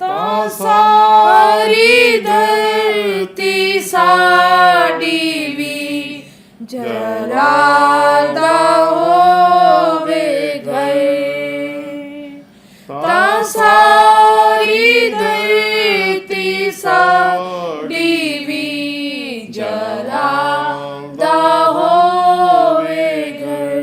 ਤਾਂ ਸਾਰੀ ਧਰਤੀ ਸਾਡੀ ਵੀ ਜਲਾਲ ਦਾ ਹੋਵੇ ਘਰ ਤਾਂ ਸਾਰੀ ਧਰਤੀ ਸਾਡੀ ਵੀ ਜਲਾਲ ਦਾ ਹੋਵੇ ਘਰ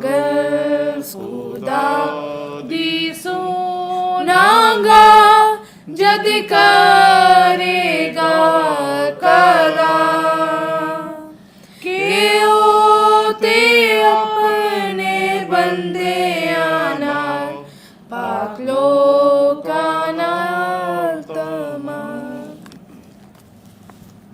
ਗਲ ਖੁਦਾ ਦੀ ਸੁਨਾਂਗਾ ਜਦ ਕਰੇਗਾ ਕਲਾਮ ਕਿ ਉਹ ਤੇ ਆਪਣੇ ਬੰਦਿਆਂ ਨਾਲ ਪਾਕ ਲੋਕਾਂ ਨਾਲ ਤਮਾਮ।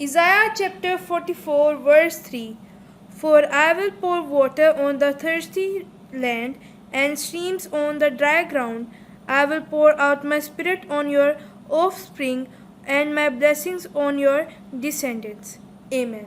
Isaiah chapter 44 verse 3 For I will pour water on the thirsty land and streams on the dry ground. I will pour out my spirit on your offspring and my blessings on your descendants. Amen.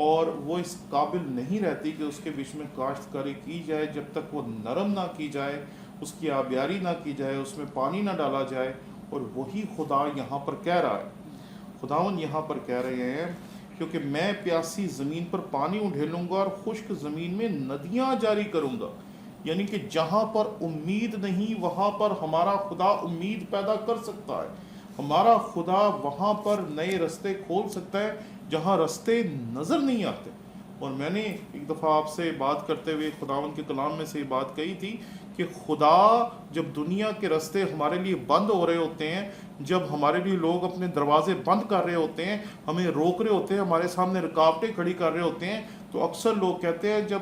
اور وہ اس قابل نہیں رہتی کہ اس کے بیچ میں کاشتکاری کی جائے جب تک وہ نرم نہ کی جائے، اس کی آبیاری نہ کی جائے، اس میں پانی نہ ڈالا جائے۔ اور وہی خدا یہاں پر کہہ رہا ہے، خداوند یہاں پر کہہ رہے ہیں کیونکہ میں پیاسی زمین پر پانی اڈھیلوں گا اور خشک زمین میں ندیاں جاری کروں گا۔ یعنی کہ جہاں پر امید نہیں وہاں پر ہمارا خدا امید پیدا کر سکتا ہے، ہمارا خدا وہاں پر نئے رستے کھول سکتا ہے جہاں رستے نظر نہیں آتے۔ اور میں نے ایک دفعہ آپ سے بات کرتے ہوئے خداوند کے کلام میں سے یہ بات کہی تھی کہ خدا جب دنیا کے رستے ہمارے لیے بند ہو رہے ہوتے ہیں، جب ہمارے لیے لوگ اپنے دروازے بند کر رہے ہوتے ہیں، ہمیں روک رہے ہوتے ہیں، ہمارے سامنے رکاوٹیں کھڑی کر رہے ہوتے ہیں، تو اکثر لوگ کہتے ہیں جب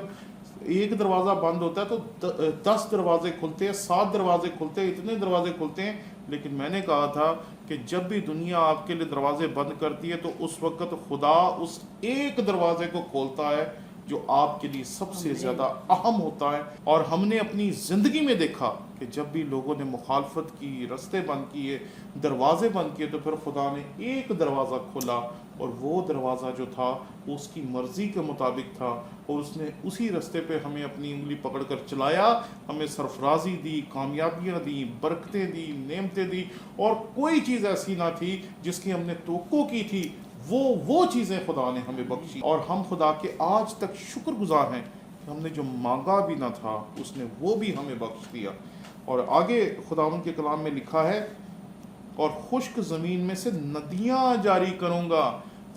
ایک دروازہ بند ہوتا ہے تو 10 دروازے کھلتے ہیں، 7 دروازے کھلتے ہیں، اتنے دروازے کھلتے ہیں۔ لیکن میں نے کہا تھا کہ جب بھی دنیا آپ کے لیے دروازے بند کرتی ہے تو اس وقت خدا اس ایک دروازے کو کھولتا ہے جو آپ کے لیے سب سے زیادہ اہم ہوتا ہے۔ اور ہم نے اپنی زندگی میں دیکھا کہ جب بھی لوگوں نے مخالفت کی، رستے بند کیے، دروازے بند کیے، تو پھر خدا نے ایک دروازہ کھولا، اور وہ دروازہ جو تھا وہ اس کی مرضی کے مطابق تھا، اور اس نے اسی رستے پہ ہمیں اپنی انگلی پکڑ کر چلایا، ہمیں سرفرازی دی، کامیابیاں دی، برکتیں دی، نعمتیں دی، اور کوئی چیز ایسی نہ تھی جس کی ہم نے توقع کی تھی، وہ چیزیں خدا نے ہمیں بخشی، اور ہم خدا کے آج تک شکر گزار ہیں کہ ہم نے جو مانگا بھی نہ تھا اس نے وہ بھی ہمیں بخش دیا۔ اور آگے خداوند کے کلام میں لکھا ہے، اور خشک زمین میں سے ندیاں جاری کروں گا۔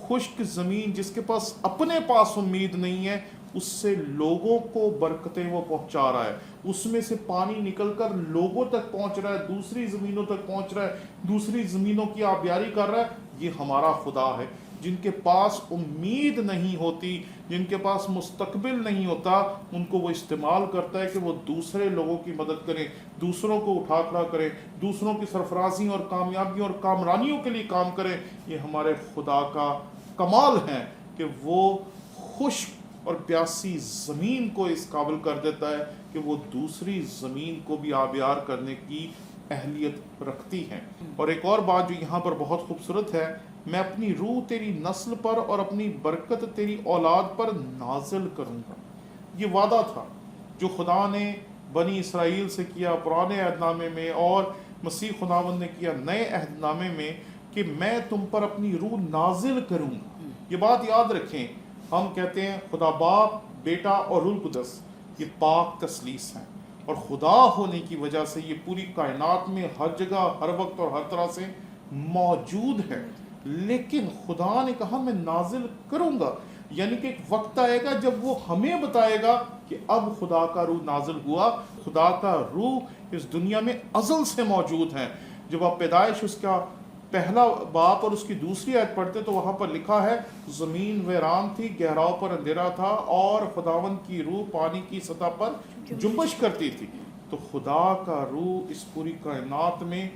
خشک زمین جس کے پاس اپنے پاس امید نہیں ہے، اس سے لوگوں کو برکتیں وہ پہنچا رہا ہے، اس میں سے پانی نکل کر لوگوں تک پہنچ رہا ہے، دوسری زمینوں تک پہنچ رہا ہے، دوسری زمینوں کی آبیاری کر رہا ہے۔ یہ ہمارا خدا ہے۔ جن کے پاس امید نہیں ہوتی، جن کے پاس مستقبل نہیں ہوتا، ان کو وہ استعمال کرتا ہے کہ وہ دوسرے لوگوں کی مدد کریں، دوسروں کو اٹھا کھڑا کریں، دوسروں کی سرفرازی اور کامیابیوں اور کامرانیوں کے لیے کام کریں۔ یہ ہمارے خدا کا کمال ہے کہ وہ خشک اور پیاسی زمین کو اس قابل کر دیتا ہے کہ وہ دوسری زمین کو بھی آبیار کرنے کی اہلیت رکھتی ہے۔ اور ایک اور بات جو یہاں پر بہت خوبصورت ہے، میں اپنی روح تیری نسل پر اور اپنی برکت تیری اولاد پر نازل کروں گا۔ یہ وعدہ تھا جو خدا نے بنی اسرائیل سے کیا پرانے عہد نامے میں، اور مسیح خداوند نے کیا نئے عہد نامے میں، کہ میں تم پر اپنی روح نازل کروں گا۔ یہ بات یاد رکھیں، ہم کہتے ہیں خدا باپ، بیٹا اور روح القدس، یہ پاک تثلیث ہیں، اور خدا ہونے کی وجہ سے یہ پوری کائنات میں ہر جگہ، ہر وقت اور ہر طرح سے موجود ہے۔ لیکن خدا نے کہا میں نازل کروں گا، یعنی کہ ایک وقت آئے گا جب وہ ہمیں بتائے گا کہ اب خدا کا روح نازل ہوا۔ خدا کا روح اس دنیا میں ازل سے موجود ہے۔ جب آپ پیدائش اس کا پہلا باپ اور اس کی دوسری آیت پڑھتے تو وہاں پر لکھا ہے، زمین ویران تھی، گہراؤں پر اندھیرا تھا، اور خداوند کی روح پانی کی سطح پر جنبش کرتی تھی۔ تو خدا کا روح اس پوری کائنات میں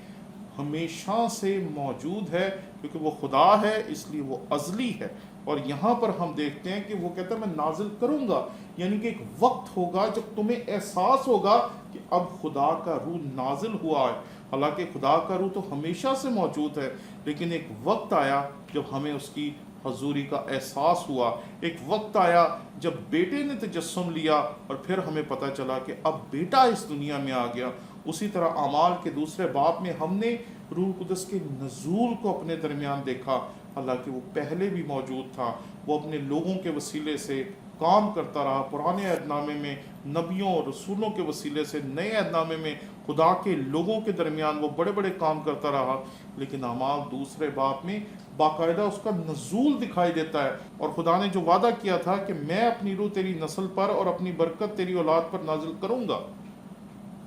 ہمیشہ سے موجود ہے، کیونکہ وہ خدا ہے، اس لیے وہ ازلی ہے۔ اور یہاں پر ہم دیکھتے ہیں کہ وہ کہتا ہے میں نازل کروں گا، یعنی کہ ایک وقت ہوگا جب تمہیں احساس ہوگا کہ اب خدا کا روح نازل ہوا ہے۔ حالانکہ خدا کا روح تو ہمیشہ سے موجود ہے، لیکن ایک وقت آیا جب ہمیں اس کی حضوری کا احساس ہوا۔ ایک وقت آیا جب بیٹے نے تجسم لیا، اور پھر ہمیں پتہ چلا کہ اب بیٹا اس دنیا میں آ گیا۔ اسی طرح اعمال کے دوسرے باب میں ہم نے روح القدس کے نزول کو اپنے درمیان دیکھا، حالانکہ وہ پہلے بھی موجود تھا۔ وہ اپنے لوگوں کے وسیلے سے کام کرتا رہا، پرانے عہد نامے میں نبیوں اور رسولوں کے وسیلے سے، نئے عہد نامے میں خدا کے لوگوں کے درمیان وہ بڑے بڑے کام کرتا رہا۔ لیکن اعمال دوسرے باب میں باقاعدہ اس کا نزول دکھائی دیتا ہے، اور خدا نے جو وعدہ کیا تھا کہ میں اپنی روح تیری نسل پر اور اپنی برکت تیری اولاد پر نازل کروں گا،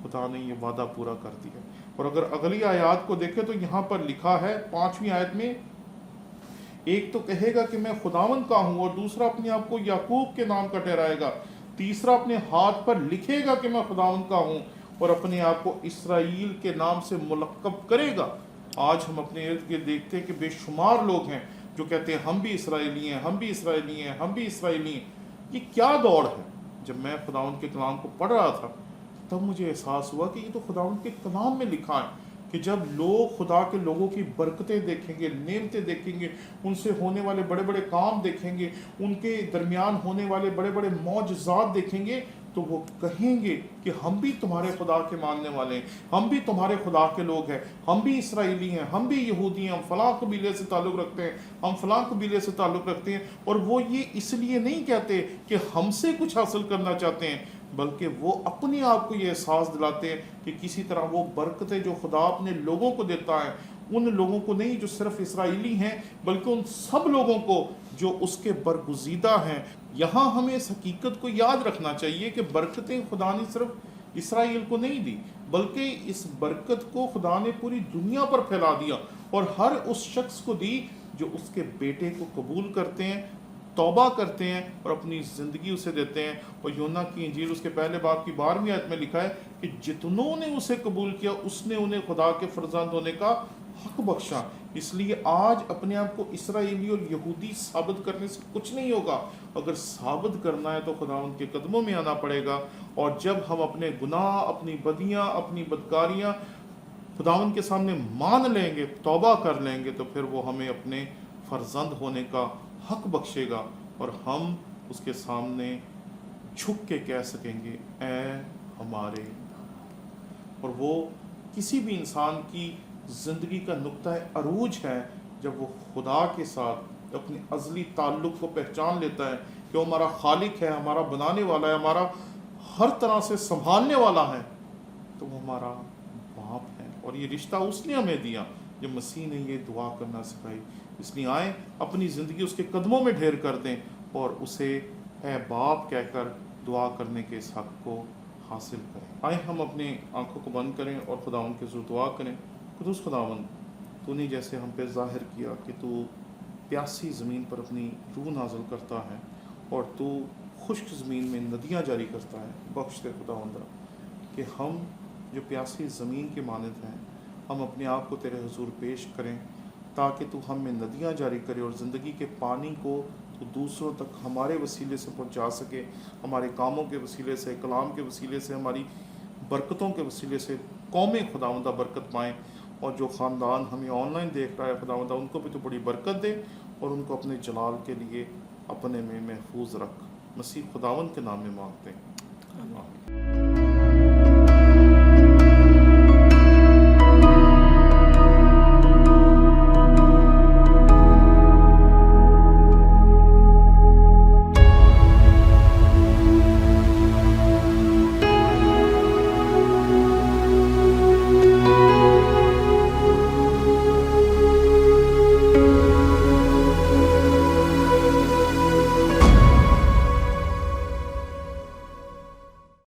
خدا نے یہ وعدہ پورا کر دیا۔ اور اگر اگلی آیات کو دیکھیں تو یہاں پر لکھا ہے 5ویں آیت میں، ایک تو کہے گا کہ میں خداوند کا ہوں، اور دوسرا اپنے آپ کو یعقوب کے نام کا ٹھہرائے گا، تیسرا اپنے ہاتھ پر لکھے گا کہ میں خداوند کا ہوں، اور اپنے آپ کو اسرائیل کے نام سے ملقب کرے گا۔ آج ہم اپنے ارد گرد دیکھتے ہیں کہ بے شمار لوگ ہیں جو کہتے ہیں ہم بھی اسرائیلی ہیں، ہم بھی اسرائیلی ہیں، ہم بھی اسرائیلی ہیں۔ یہ کیا دور ہے؟ جب میں خداوند کے کلام کو پڑھ رہا تھا تب مجھے احساس ہوا کہ یہ تو خداوند کے کلام میں لکھا ہے۔ کہ جب لوگ خدا کے لوگوں کی برکتیں دیکھیں گے، نعمتیں دیکھیں گے، ان سے ہونے والے بڑے بڑے کام دیکھیں گے، ان کے درمیان ہونے والے بڑے بڑے معجزات دیکھیں گے، تو وہ کہیں گے کہ ہم بھی تمہارے خدا کے ماننے والے ہیں، ہم بھی تمہارے خدا کے لوگ ہیں، ہم بھی اسرائیلی ہیں، ہم بھی یہودی ہیں، ہم فلاں قبیلے سے تعلق رکھتے ہیں، ہم فلاں قبیلے سے تعلق رکھتے ہیں۔ اور وہ یہ اس لیے نہیں کہتے کہ ہم سے کچھ حاصل کرنا چاہتے ہیں، بلکہ وہ اپنے آپ کو یہ احساس دلاتے ہیں کہ کسی طرح وہ برکتیں جو خدا اپنے لوگوں کو دیتا ہے، ان لوگوں کو نہیں جو صرف اسرائیلی ہیں، بلکہ ان سب لوگوں کو جو اس کے برگزیدہ ہیں۔ یہاں ہمیں اس حقیقت کو یاد رکھنا چاہیے کہ برکتیں خدا نے صرف اسرائیل کو نہیں دی، بلکہ اس برکت کو خدا نے پوری دنیا پر پھیلا دیا اور ہر اس شخص کو دی جو اس کے بیٹے کو قبول کرتے ہیں، توبہ کرتے ہیں اور اپنی زندگی اسے دیتے ہیں۔ اور یونا کی انجیل اس کے پہلے باب کی 12ویں آیت میں لکھا ہے کہ جتنوں نے اسے قبول کیا اس نے انہیں خدا کے فرزند ہونے کا حق بخشا۔ اس لیے آج اپنے آپ کو اسرائیلی اور یہودی ثابت کرنے سے کچھ نہیں ہوگا، اگر ثابت کرنا ہے تو خدا ان کے قدموں میں آنا پڑے گا۔ اور جب ہم اپنے گناہ، اپنی بدیاں، اپنی بدکاریاں خداوند کے سامنے مان لیں گے، توبہ کر لیں گے، تو پھر وہ ہمیں اپنے فرزند ہونے کا حق بخشے گا اور ہم اس کے سامنے جھک کے کہہ سکیں گے اے ہمارے۔ اور وہ کسی بھی انسان کی زندگی کا نقطہ عروج ہے جب وہ خدا کے ساتھ اپنے ازلی تعلق کو پہچان لیتا ہے کہ وہ ہمارا خالق ہے، ہمارا بنانے والا ہے، ہمارا ہر طرح سے سنبھالنے والا ہے، تو وہ ہمارا باپ ہے۔ اور یہ رشتہ اس نے ہمیں دیا جب مسیح نے یہ دعا کرنا سکھائی۔ اس لیے آئیں اپنی زندگی اس کے قدموں میں ڈھیر کر دیں اور اسے اے باپ کہہ کر دعا کرنے کے اس حق کو حاصل کریں۔ آئیں ہم اپنی آنکھوں کو بند کریں اور خداوند کے حضور دعا کریں۔ قدوس خداوند، تو نے جیسے ہم پہ ظاہر کیا کہ تو پیاسی زمین پر اپنی روح نازل کرتا ہے اور تو خشک زمین میں ندیاں جاری کرتا ہے، بخش دے خداوند کہ ہم جو پیاسی زمین کے مانند ہیں، ہم اپنے آپ کو تیرے حضور پیش کریں تاکہ تو ہم میں ندیاں جاری کرے اور زندگی کے پانی کو تو دوسروں تک ہمارے وسیلے سے پہنچا سکے، ہمارے کاموں کے وسیلے سے، کلام کے وسیلے سے، ہماری برکتوں کے وسیلے سے قومیں خداوندہ برکت پائیں۔ اور جو خاندان ہمیں آن لائن دیکھ رہا ہے خداوندہ، ان کو بھی تو بڑی برکت دے اور ان کو اپنے جلال کے لیے اپنے میں محفوظ رکھ۔ مسیح خداوند کے نام میں مانگتے ہیں، آمین۔